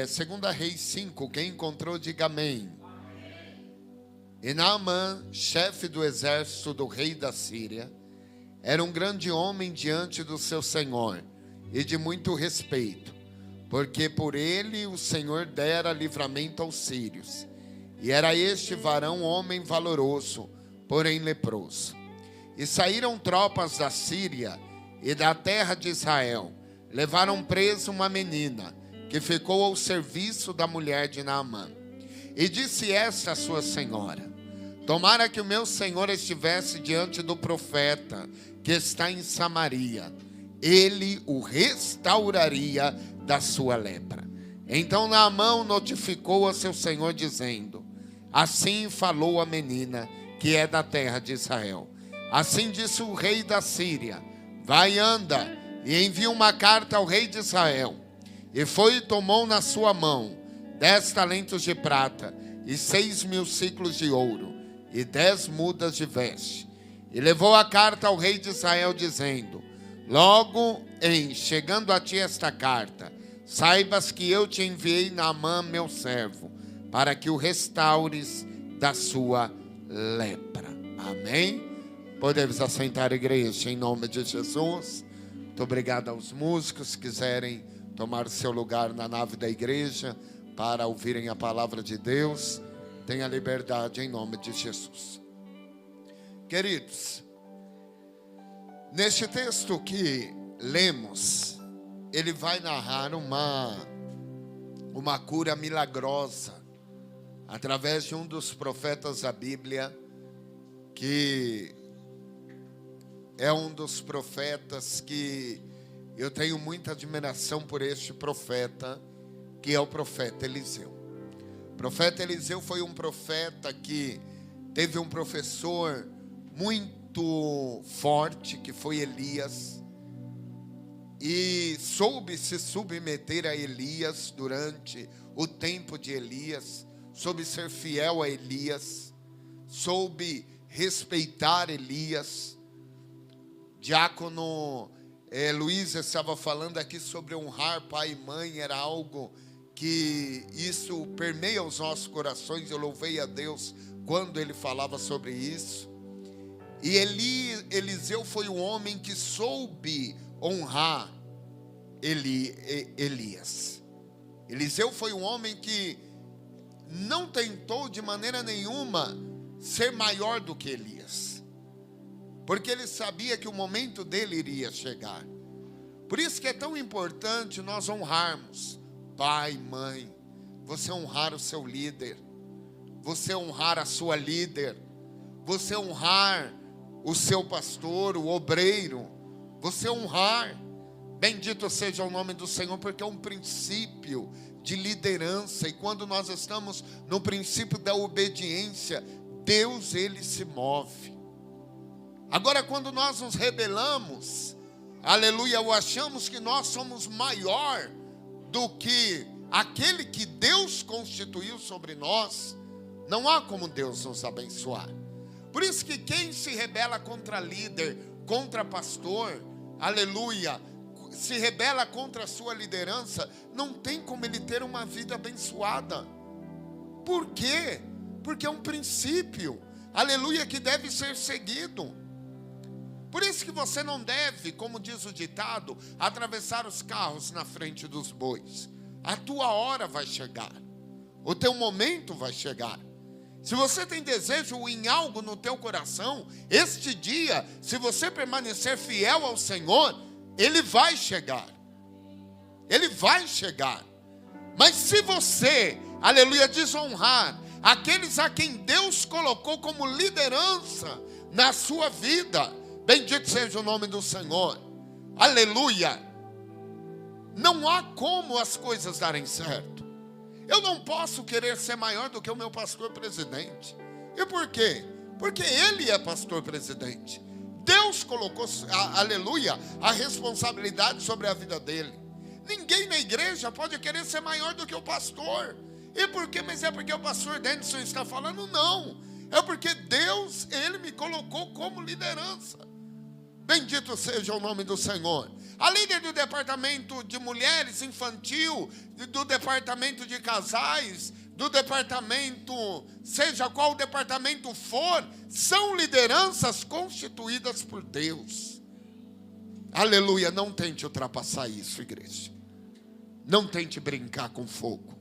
Segunda Reis 5, quem encontrou, diga amém. E Naamã, chefe do exército do rei da Síria, era um grande homem diante do seu senhor e de muito respeito, porque por ele o Senhor dera livramento aos sírios. E era este varão homem valoroso, porém leproso. E saíram tropas da Síria e da terra de Israel, levaram preso uma menina, que ficou ao serviço da mulher de Naamã. E disse esta a sua senhora: tomara que o meu senhor estivesse diante do profeta que está em Samaria, ele o restauraria da sua lepra. Então Naamã notificou a seu senhor, dizendo: assim falou a menina, que é da terra de Israel. Assim disse o rei da Síria: vai, anda, e envia uma carta ao rei de Israel. E foi e tomou na sua mão 10 talentos de prata e 6.000 siclos de ouro e 10 mudas de veste. E levou a carta ao rei de Israel, dizendo: logo em chegando a ti esta carta, saibas que eu te enviei Naamã, meu servo, para que o restaures da sua lepra. Amém? Podemos assentar, igreja, em nome de Jesus. Muito obrigado aos músicos que quiserem tomar seu lugar na nave da igreja para ouvirem a palavra de Deus. Tenha liberdade em nome de Jesus. Queridos, neste texto que lemos, ele vai narrar uma cura milagrosa através de um dos profetas da Bíblia, que é um dos profetas que eu tenho muita admiração por este profeta, que é o profeta Eliseu. O profeta Eliseu foi um profeta que teve um professor muito forte, que foi Elias, e soube se submeter a Elias durante o tempo de Elias, soube ser fiel a Elias, soube respeitar Elias. Diácono Luiz estava falando aqui sobre honrar pai e mãe, era algo que isso permeia os nossos corações. Eu louvei a Deus quando ele falava sobre isso. E Eliseu foi o homem que soube honrar Elias. Eliseu foi um homem que não tentou de maneira nenhuma ser maior do que Elias, porque ele sabia que o momento dele iria chegar. Por isso que é tão importante nós honrarmos pai, mãe, você honrar o seu líder, você honrar a sua líder, você honrar o seu pastor, o obreiro, você honrar. Bendito seja o nome do Senhor, porque é um princípio de liderança, e quando nós estamos no princípio da obediência, Deus, ele se move. Agora, quando nós nos rebelamos, aleluia, ou achamos que nós somos maior do que aquele que Deus constituiu sobre nós, não há como Deus nos abençoar. Por isso que quem se rebela contra líder, contra pastor, aleluia, se rebela contra a sua liderança, não tem como ele ter uma vida abençoada. Por quê? Porque é um princípio, aleluia, que deve ser seguido. Por isso que você não deve, como diz o ditado, atravessar os carros na frente dos bois. A tua hora vai chegar, o teu momento vai chegar. Se você tem desejo em algo no teu coração, este dia, se você permanecer fiel ao Senhor, ele vai chegar. Ele vai chegar. Mas se você, aleluia, desonrar aqueles a quem Deus colocou como liderança na sua vida, bendito seja o nome do Senhor, aleluia, não há como as coisas darem certo. Eu não posso querer ser maior do que o meu pastor presidente. E por quê? Porque ele é pastor presidente. Deus colocou, aleluia, a responsabilidade sobre a vida dele. Ninguém na igreja pode querer ser maior do que o pastor. E por quê? Mas é porque o pastor Denison está falando? Não. É porque Deus, ele me colocou como liderança. Bendito seja o nome do Senhor. A líder do departamento de mulheres infantil, do departamento de casais, do departamento, seja qual o departamento for, são lideranças constituídas por Deus. Aleluia, não tente ultrapassar isso, igreja. Não tente brincar com fogo,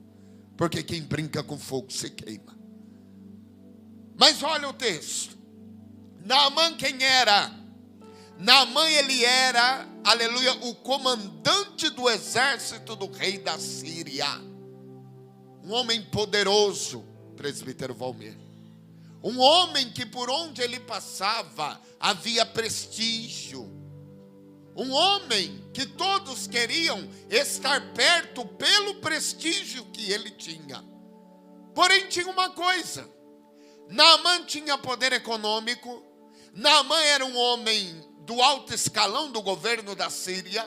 porque quem brinca com fogo se queima. Mas olha o texto. Naamã quem era? Naamã ele era, aleluia, o comandante do exército do rei da Síria. Um homem poderoso, presbítero Valmir. Um homem que por onde ele passava havia prestígio. Um homem que todos queriam estar perto pelo prestígio que ele tinha. Porém tinha uma coisa. Naamã tinha poder econômico. Naamã era um homem do alto escalão do governo da Síria.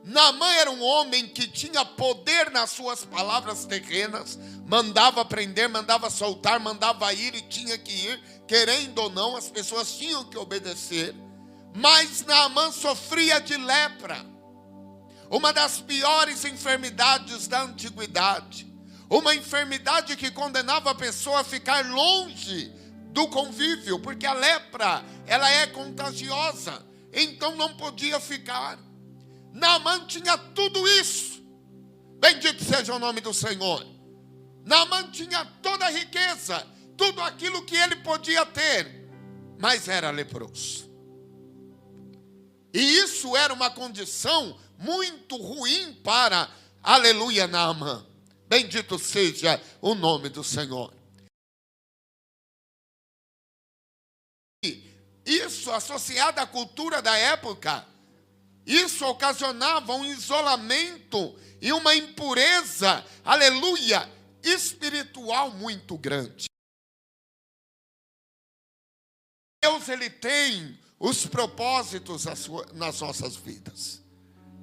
Naamã era um homem que tinha poder nas suas palavras terrenas. Mandava prender, mandava soltar, mandava ir e tinha que ir. Querendo ou não, as pessoas tinham que obedecer. Mas Naamã sofria de lepra. Uma das piores enfermidades da antiguidade. Uma enfermidade que condenava a pessoa a ficar longe do convívio. Porque a lepra, ela é contagiosa. Então não podia ficar. Naamã tinha tudo isso. Bendito seja o nome do Senhor. Naamã tinha toda a riqueza, tudo aquilo que ele podia ter, mas era leproso. E isso era uma condição muito ruim para, aleluia, Naamã. Bendito seja o nome do Senhor. Isso associado à cultura da época, isso ocasionava um isolamento e uma impureza, aleluia, espiritual muito grande. Deus, ele tem os propósitos nas nossas vidas.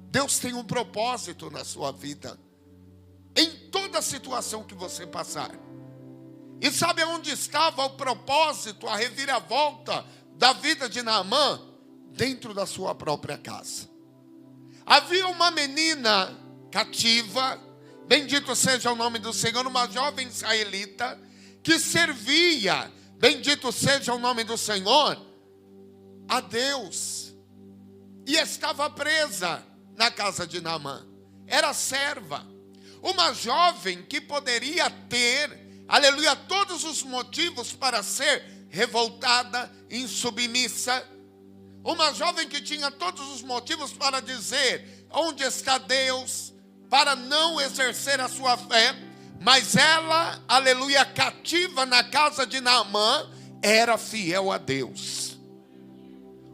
Deus tem um propósito na sua vida, em toda situação que você passar. E sabe onde estava o propósito, a reviravolta da vida de Naamã? Dentro da sua própria casa. Havia uma menina cativa, bendito seja o nome do Senhor, uma jovem israelita, que servia, bendito seja o nome do Senhor, a Deus. E estava presa na casa de Naamã. Era serva. Uma jovem que poderia ter, aleluia, todos os motivos para ser revoltada, insubmissa. Uma jovem que tinha todos os motivos para dizer onde está Deus, para não exercer a sua fé. Mas ela, aleluia, cativa na casa de Naamã, era fiel a Deus.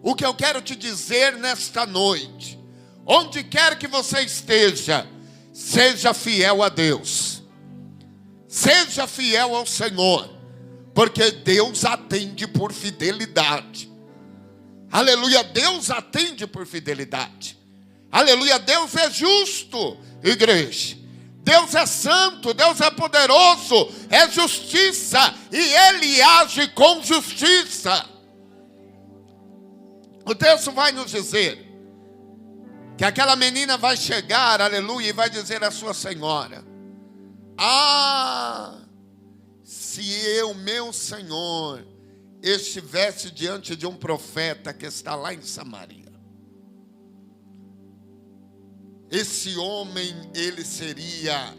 O que eu quero te dizer nesta noite, onde quer que você esteja, seja fiel a Deus. Seja fiel ao Senhor, porque Deus atende por fidelidade. Aleluia, Deus atende por fidelidade. Aleluia, Deus é justo, igreja. Deus é santo, Deus é poderoso, é justiça, e Ele age com justiça. O texto vai nos dizer que aquela menina vai chegar, aleluia, e vai dizer à sua senhora: ah, se eu, meu Senhor, estivesse diante de um profeta que está lá em Samaria, esse homem, ele seria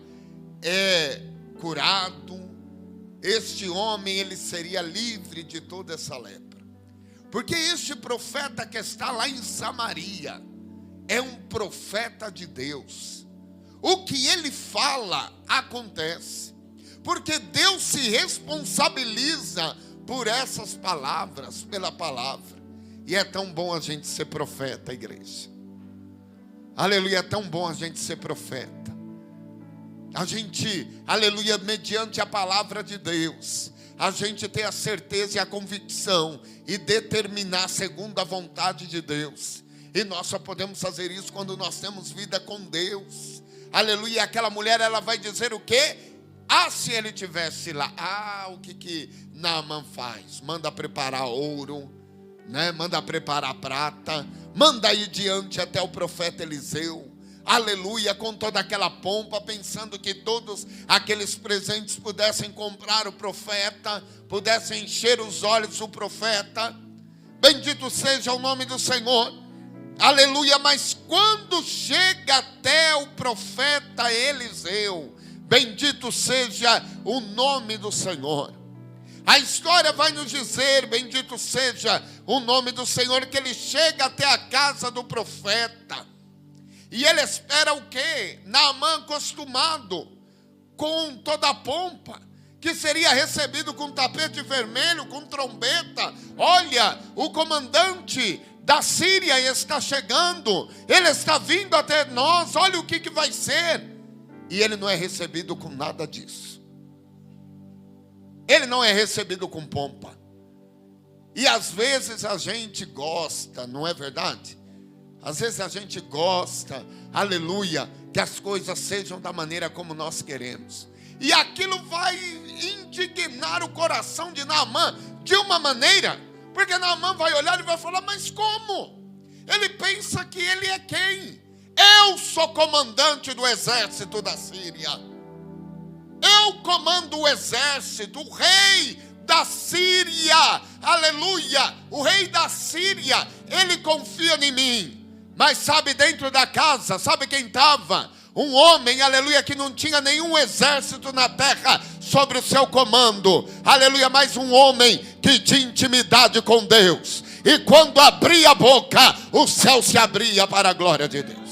curado. Este homem, ele seria livre de toda essa lepra. Porque este profeta que está lá em Samaria é um profeta de Deus. O que ele fala acontece. Porque Deus se responsabiliza por essas palavras, pela palavra. E é tão bom a gente ser profeta, igreja. Aleluia, é tão bom a gente ser profeta. A gente, aleluia, mediante a palavra de Deus, a gente ter a certeza e a convicção e determinar segundo a vontade de Deus. E nós só podemos fazer isso quando nós temos vida com Deus. Aleluia, aquela mulher, ela vai dizer o quê? Ah, se ele tivesse lá. Ah, o que Naamã faz? Manda preparar ouro, né? Manda preparar prata, manda ir diante até o profeta Eliseu. Aleluia, com toda aquela pompa, pensando que todos aqueles presentes pudessem comprar o profeta, pudessem encher os olhos do profeta. Bendito seja o nome do Senhor. Aleluia, mas quando chega até o profeta Eliseu, bendito seja o nome do Senhor. A história vai nos dizer, bendito seja o nome do Senhor, que ele chega até a casa do profeta. E ele espera o quê? Naamã acostumado com toda a pompa, que seria recebido com tapete vermelho, com trombeta. Olha, o comandante da Síria está chegando, ele está vindo até nós, olha o que vai ser. E ele não é recebido com nada disso. Ele não é recebido com pompa. E às vezes a gente gosta, não é verdade? Às vezes a gente gosta, aleluia, que as coisas sejam da maneira como nós queremos. E aquilo vai indignar o coração de Naamã de uma maneira, porque Naamã vai olhar e vai falar, mas como? Ele pensa que ele é quem? Eu sou comandante do exército da Síria. Eu comando o exército, o rei da Síria, aleluia, o rei da Síria, ele confia em mim. Mas sabe, dentro da casa, sabe quem estava? Um homem, aleluia, que não tinha nenhum exército na terra sobre o seu comando, aleluia, mas um homem que tinha intimidade com Deus. E quando abria a boca, o céu se abria para a glória de Deus.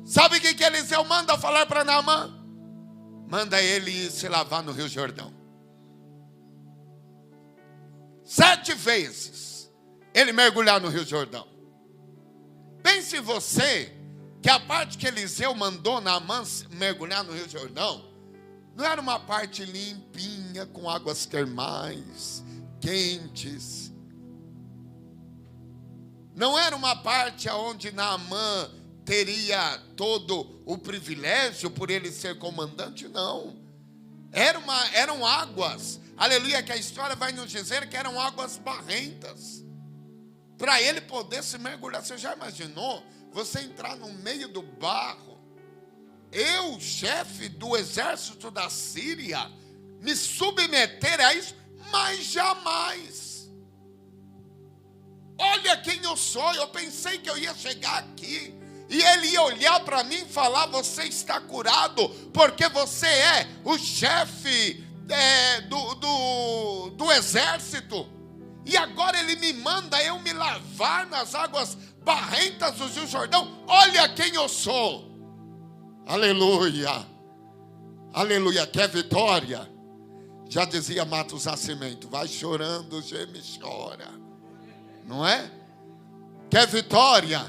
Sabe o que Eliseu manda falar para Naamã? Manda ele ir se lavar no Rio Jordão. 7 vezes ele mergulhar no Rio Jordão. Pense você que a parte que Eliseu mandou Naamã mergulhar no Rio Jordão não era uma parte limpinha, com águas termais, quentes. Não era uma parte onde Naamã teria todo o privilégio por ele ser comandante, não. Eram águas, aleluia, que a história vai nos dizer que eram águas barrentas. Para ele poder se mergulhar. Você já imaginou você entrar no meio do barro? Eu, chefe do exército da Síria, me submeter a isso? Mas jamais. Olha quem eu sou. Eu pensei que eu ia chegar aqui e ele ia olhar para mim e falar, você está curado, porque você é o chefe do exército. E agora ele me manda eu me lavar nas águas barrentas do Rio Jordão. Olha quem eu sou. Aleluia. Aleluia. Quer vitória? Já dizia Matos Nascimento, vai chorando, geme e chora. Não é? Quer vitória?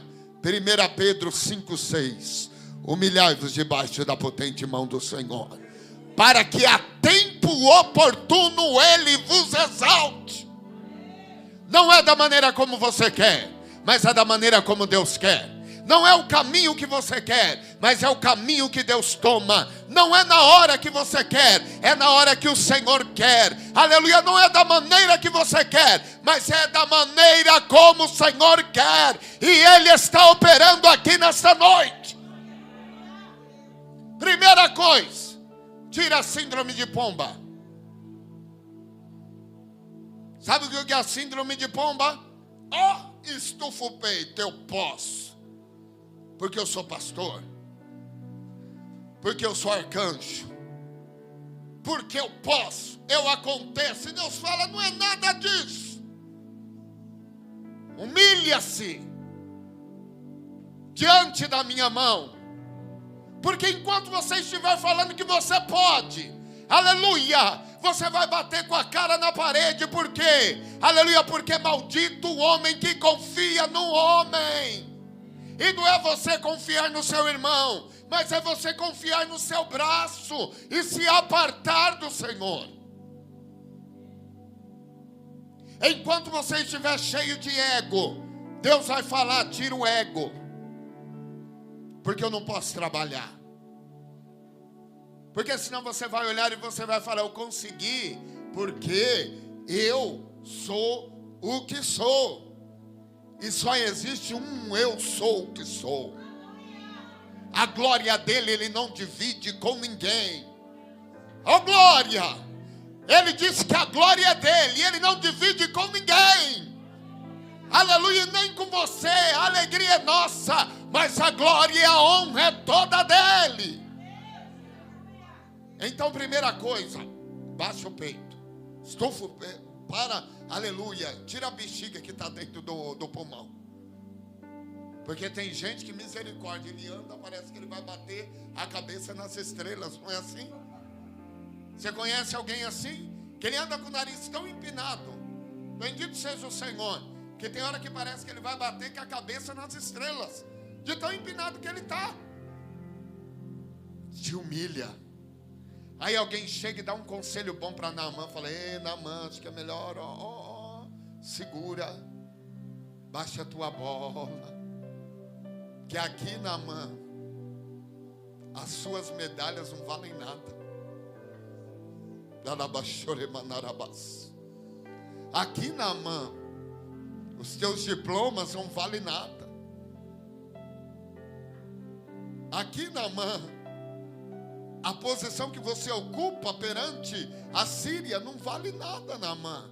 1 Pedro 5,6. Humilhai-vos debaixo da potente mão do Senhor, para que a tempo oportuno ele vos exalte. Não é da maneira como você quer, mas é da maneira como Deus quer. Não é o caminho que você quer, mas é o caminho que Deus toma. Não é na hora que você quer, é na hora que o Senhor quer. Aleluia, não é da maneira que você quer, mas é da maneira como o Senhor quer. E Ele está operando aqui nesta noite. Primeira coisa, tira a síndrome de pomba. Sabe o que é a síndrome de pomba? Estufa o peito, eu posso. Porque eu sou pastor. Porque eu sou arcanjo. Porque eu posso, eu aconteço. E Deus fala, não é nada disso. Humilha-se diante da minha mão. Porque enquanto você estiver falando que você pode, aleluia, você vai bater com a cara na parede. Por quê? Aleluia, porque maldito o homem que confia no homem. E não é você confiar no seu irmão, mas é você confiar no seu braço e se apartar do Senhor. Enquanto você estiver cheio de ego, Deus vai falar, tira o ego, porque eu não posso trabalhar. Porque senão você vai olhar e você vai falar, eu consegui, porque eu sou o que sou. E só existe um eu sou que sou. A glória dele ele não divide com ninguém. Oh glória! Ele disse que a glória é dele e ele não divide com ninguém. Aleluia, nem com você. A alegria é nossa, mas a glória e a honra é toda dele. Então, primeira coisa, baixa o peito, estufa o peito, aleluia, tira a bexiga que está dentro do pulmão. Porque tem gente que, misericórdia, ele anda, parece que ele vai bater a cabeça nas estrelas, não é assim? Você conhece alguém assim? Que ele anda com o nariz tão empinado, bendito seja o Senhor, que tem hora que parece que ele vai bater com a cabeça nas estrelas, de tão empinado que ele está. Se humilha. Aí alguém chega e dá um conselho bom para Naamã, fala: ei Naamã, acho que é melhor, segura, baixa a tua bola. Que aqui, Naamã, as suas medalhas não valem nada. Aqui, Naamã, os teus diplomas não valem nada. Aqui, Naamã, a posição que você ocupa perante a Síria não vale nada, Naamã.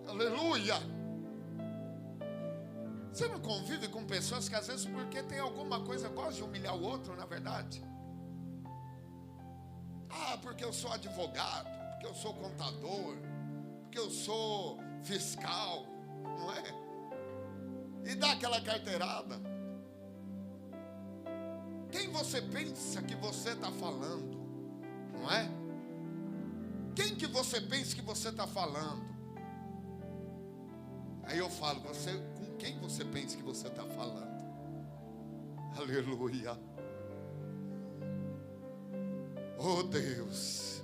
Aleluia. Você não convive com pessoas que às vezes porque tem alguma coisa gosta de humilhar o outro, na verdade? Porque eu sou advogado, porque eu sou contador, porque eu sou fiscal, não é? E dá aquela carteirada. Quem você pensa que você está falando, não é? Quem que você pensa que você está falando? Aí eu falo, com quem você pensa que você está falando? Aleluia. Oh Deus.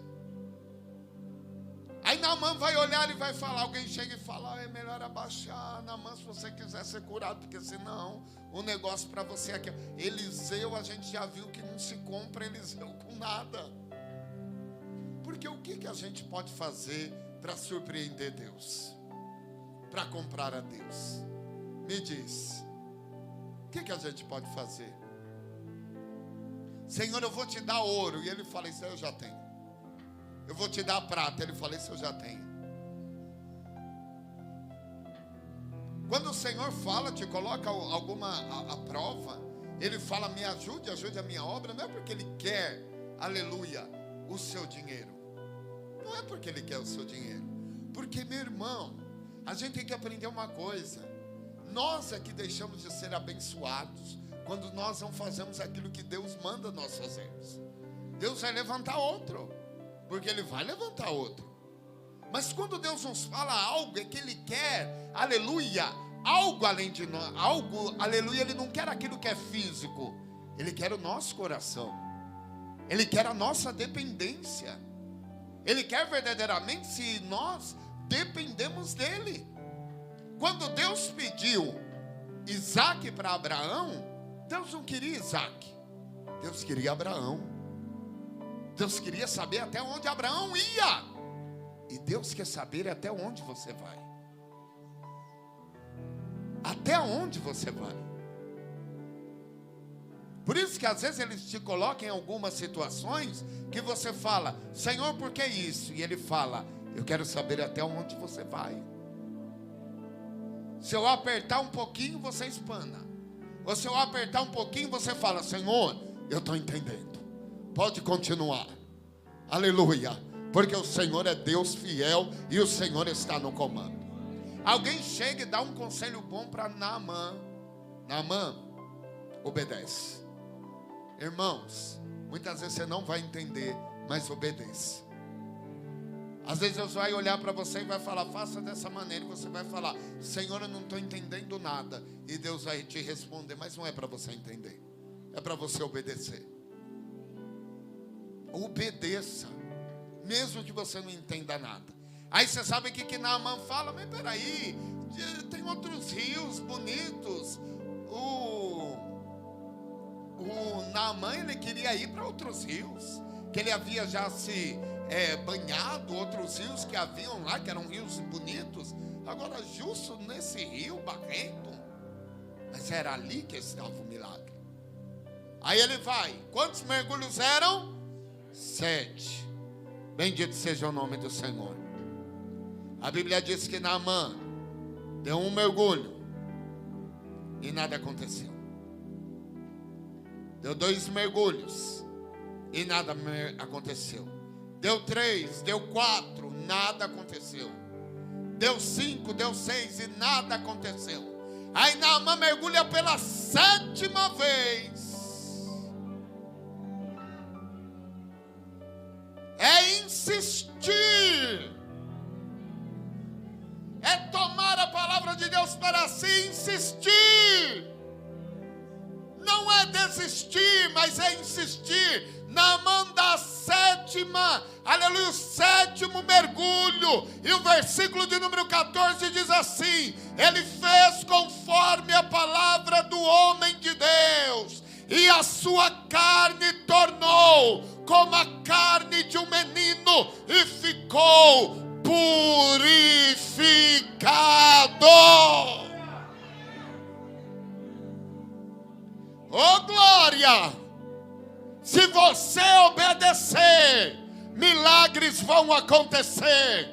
Aí Naamã vai olhar e vai falar, alguém chega e fala: é melhor abaixar, Naamã, se você quiser ser curado, porque senão o negócio para você aqui. Eliseu, a gente já viu que não se compra Eliseu com nada. Porque o que a gente pode fazer para surpreender Deus? Para comprar a Deus? Me diz, o que a gente pode fazer? Senhor, eu vou te dar ouro. E ele fala: isso eu já tenho. Eu vou te dar prata. Ele fala: isso eu já tenho. Quando o Senhor fala, te coloca a prova, ele fala: me ajude a minha obra. Não é porque ele quer, aleluia, o seu dinheiro. Não é porque ele quer o seu dinheiro. Porque, meu irmão, a gente tem que aprender uma coisa. Nós é que deixamos de ser abençoados quando nós não fazemos aquilo que Deus manda nós fazermos. Deus vai levantar outro, porque Ele vai levantar outro. Mas quando Deus nos fala algo, é que Ele quer, aleluia, algo além de nós, algo, aleluia, Ele não quer aquilo que é físico, Ele quer o nosso coração, Ele quer a nossa dependência, Ele quer verdadeiramente se nós dependemos dEle. Quando Deus pediu Isaac para Abraão, Deus não queria Isaac, Deus queria Abraão. Deus queria saber até onde Abraão ia. E Deus quer saber até onde você vai. Até onde você vai. Por isso que às vezes Ele te coloca em algumas situações que você fala: Senhor, por que isso? E Ele fala: eu quero saber até onde você vai. Se eu apertar um pouquinho, você espana. Ou se eu apertar um pouquinho, você fala: Senhor, eu estou entendendo. Pode continuar. Aleluia. Porque o Senhor é Deus fiel e o Senhor está no comando. Alguém chega e dá um conselho bom para Naamã. Naamã, obedece. Irmãos, muitas vezes você não vai entender, mas obedeça. Às vezes Deus vai olhar para você e vai falar: faça dessa maneira. E você vai falar: Senhor, eu não estou entendendo nada. E Deus vai te responder: mas não é para você entender, é para você obedecer. Obedeça, mesmo que você não entenda nada. Aí você sabe o que Naamã fala: mas peraí, tem outros rios bonitos. O Naamã, ele queria ir para outros rios, que ele havia já se banhado, outros rios que haviam lá, que eram rios bonitos. Agora, justo nesse rio barrento. Mas era ali que estava o milagre. Aí ele vai. Quantos mergulhos eram? 7. Bendito seja o nome do Senhor. A Bíblia diz que Naamã deu um mergulho e nada aconteceu. Deu 2 mergulhos e nada aconteceu. Deu 3, deu 4, nada aconteceu. Deu 5, deu 6 e nada aconteceu. Aí Naamã mergulha pela 7ª vez. É insistir. É tomar a palavra de Deus para si, insistir. Não é desistir, mas é insistir. Naamã da 7ª, aleluia, o 7º mergulho. E o versículo de número 14 diz assim: ele fez conforme a palavra do homem de Deus, e a sua carne tornou como a carne de um menino, e ficou purificado. Oh glória! Se você obedecer, milagres vão acontecer.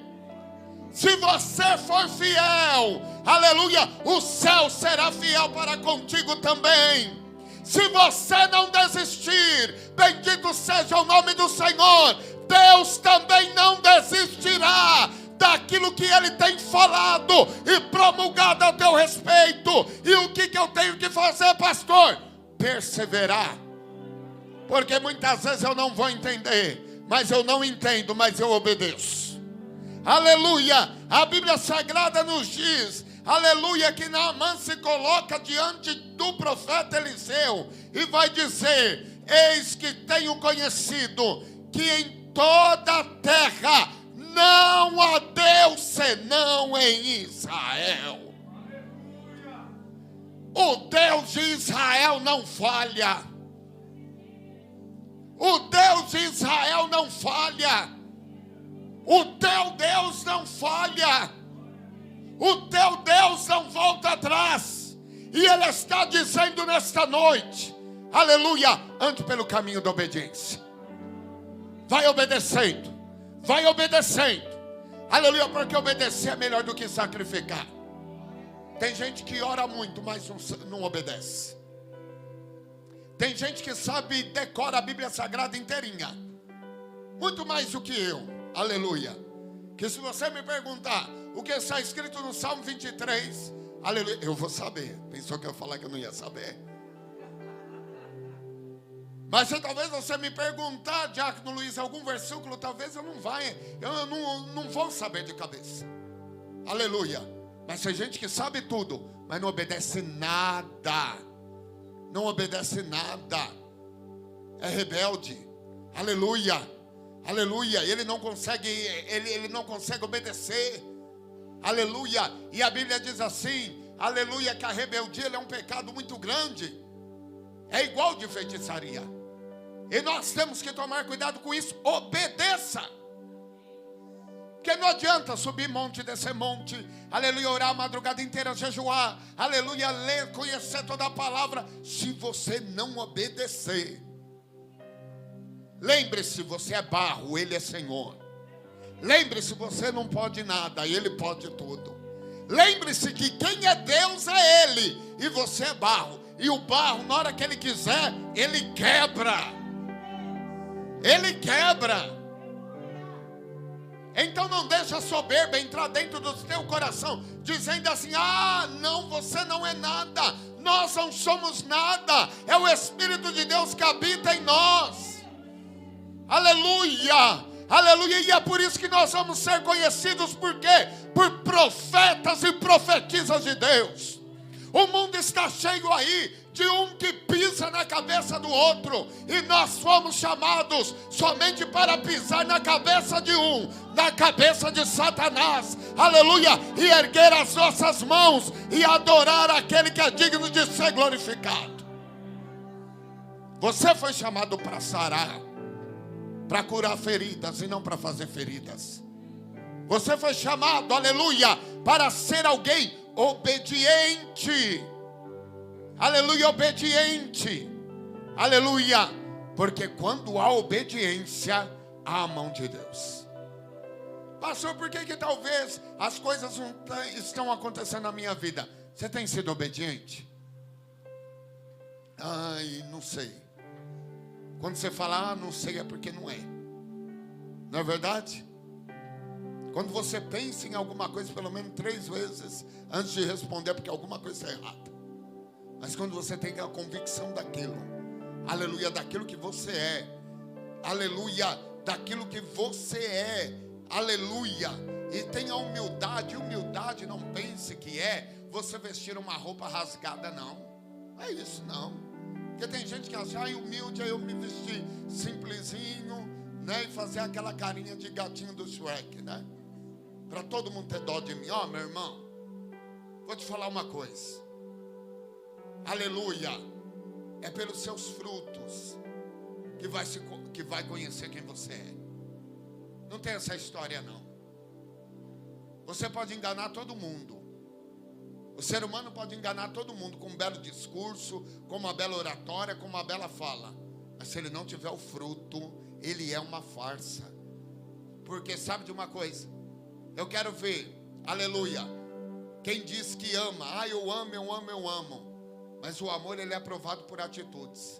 Se você for fiel, aleluia, o céu será fiel para contigo também. Se você não desistir, bendito seja o nome do Senhor, Deus também não desistirá daquilo que Ele tem falado e promulgado a teu respeito. E o que eu tenho que fazer, pastor? Perseverar. Porque muitas vezes eu não vou entender, mas eu não entendo, mas eu obedeço. Aleluia! A Bíblia Sagrada nos diz, aleluia, que Naamã se coloca diante do profeta Eliseu e vai dizer: eis que tenho conhecido que em toda a terra não há Deus senão em Israel. O Deus de Israel não falha. O Deus de Israel não falha. O teu Deus não falha. O teu Deus não volta atrás. E Ele está dizendo nesta noite, aleluia, ande pelo caminho da obediência. Vai obedecendo. Vai obedecendo. Aleluia, porque obedecer é melhor do que sacrificar. Tem gente que ora muito, mas não obedece. Tem gente que sabe, decora a Bíblia Sagrada inteirinha. Muito mais do que eu. Aleluia. Que se você me perguntar o que está escrito no Salmo 23, aleluia, eu vou saber. Pensou que eu ia falar que eu não ia saber? Mas se talvez você me perguntar, Diácono Luiz, algum versículo, talvez eu não vou saber de cabeça. Aleluia. Mas tem gente que sabe tudo, mas não obedece nada. Não obedece nada. É rebelde. Aleluia. Aleluia. Ele não consegue obedecer. Aleluia. E a Bíblia diz assim, aleluia, que a rebeldia é um pecado muito grande. É igual de feitiçaria. E nós temos que tomar cuidado com isso. Obedeça. Porque não adianta subir monte, descer monte, aleluia, orar a madrugada inteira, jejuar, aleluia, ler, conhecer toda a palavra, se você não obedecer. Lembre-se, você é barro, Ele é Senhor. Lembre-se, você não pode nada, Ele pode tudo. Lembre-se que quem é Deus é Ele, e você é barro. E o barro, na hora que Ele quiser, Ele quebra. Ele quebra. Então não deixa a soberba entrar dentro do teu coração, dizendo assim: ah, não, você não é nada, nós não somos nada, é o Espírito de Deus que habita em nós. Aleluia, aleluia. E é por isso que nós vamos ser conhecidos, por quê? Por profetas e profetisas de Deus. O mundo está cheio aí de um que pisa na cabeça do outro, e nós fomos chamados somente para pisar na cabeça de um, na cabeça de Satanás, aleluia, e erguer as nossas mãos e adorar aquele que é digno de ser glorificado. Você foi chamado para sarar, para curar feridas e não para fazer feridas. Você foi chamado, aleluia, para ser alguém obediente. Aleluia, obediente. Aleluia. Porque quando há obediência, há a mão de Deus. Pastor, por que talvez as coisas não estão acontecendo na minha vida? Você tem sido obediente? Ai, não sei. Quando você fala, não sei, é porque não é. Não é verdade? Quando você pensa em alguma coisa, pelo menos 3 vezes, antes de responder, porque alguma coisa está errada. Mas quando você tem a convicção daquilo, aleluia, daquilo que você é, aleluia, daquilo que você é, aleluia, e tenha humildade não pense que é você vestir uma roupa rasgada, não. É isso, não. Porque tem gente que acha, humilde, aí eu me vestir simplesinho, né, e fazer aquela carinha de gatinho do Shrek, né? Para todo mundo ter dó de mim. Ó, meu irmão, vou te falar uma coisa. Aleluia. É pelos seus frutos que vai conhecer quem você é. Não tem essa história, não. Você pode enganar todo mundo. O ser humano pode enganar todo mundo com um belo discurso, com uma bela oratória, com uma bela fala. Mas se ele não tiver o fruto, ele é uma farsa. Porque sabe de uma coisa? Eu quero ver, aleluia, quem diz que ama. Eu amo. Mas o amor, ele é aprovado por atitudes.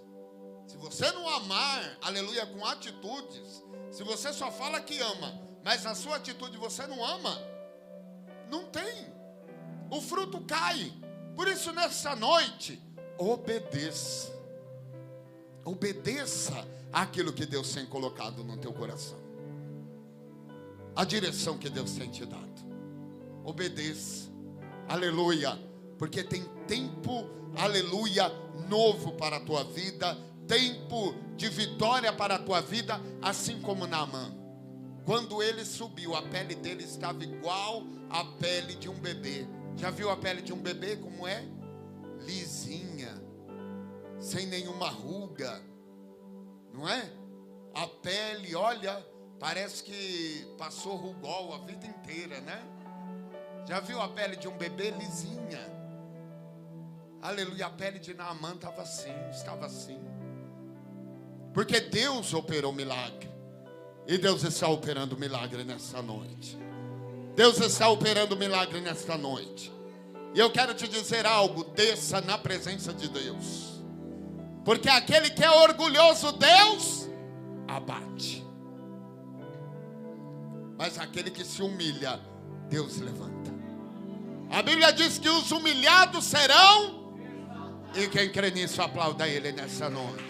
Se você não amar, aleluia, com atitudes, se você só fala que ama, mas na sua atitude você não ama, não tem. O fruto cai. Por isso nessa noite, obedeça. Obedeça àquilo que Deus tem colocado no teu coração. A direção que Deus tem te dado. Obedeça. Aleluia. Porque tem tempo, aleluia, novo para a tua vida. Tempo de vitória para a tua vida. Assim como Naamã. Quando ele subiu, a pele dele estava igual à pele de um bebê. Já viu a pele de um bebê como é? Lisinha. Sem nenhuma ruga. Não é? A pele, olha, parece que passou rugol a vida inteira, né? Já viu a pele de um bebê? Lisinha. Aleluia, a pele de Naamã estava assim. Porque Deus operou milagre. E Deus está operando milagre nessa noite. Deus está operando milagre nesta noite. E eu quero te dizer algo. Desça na presença de Deus. Porque aquele que é orgulhoso, Deus abate. Mas aquele que se humilha, Deus levanta. A Bíblia diz que os humilhados serão. E quem crê nisso, aplauda Ele nessa noite.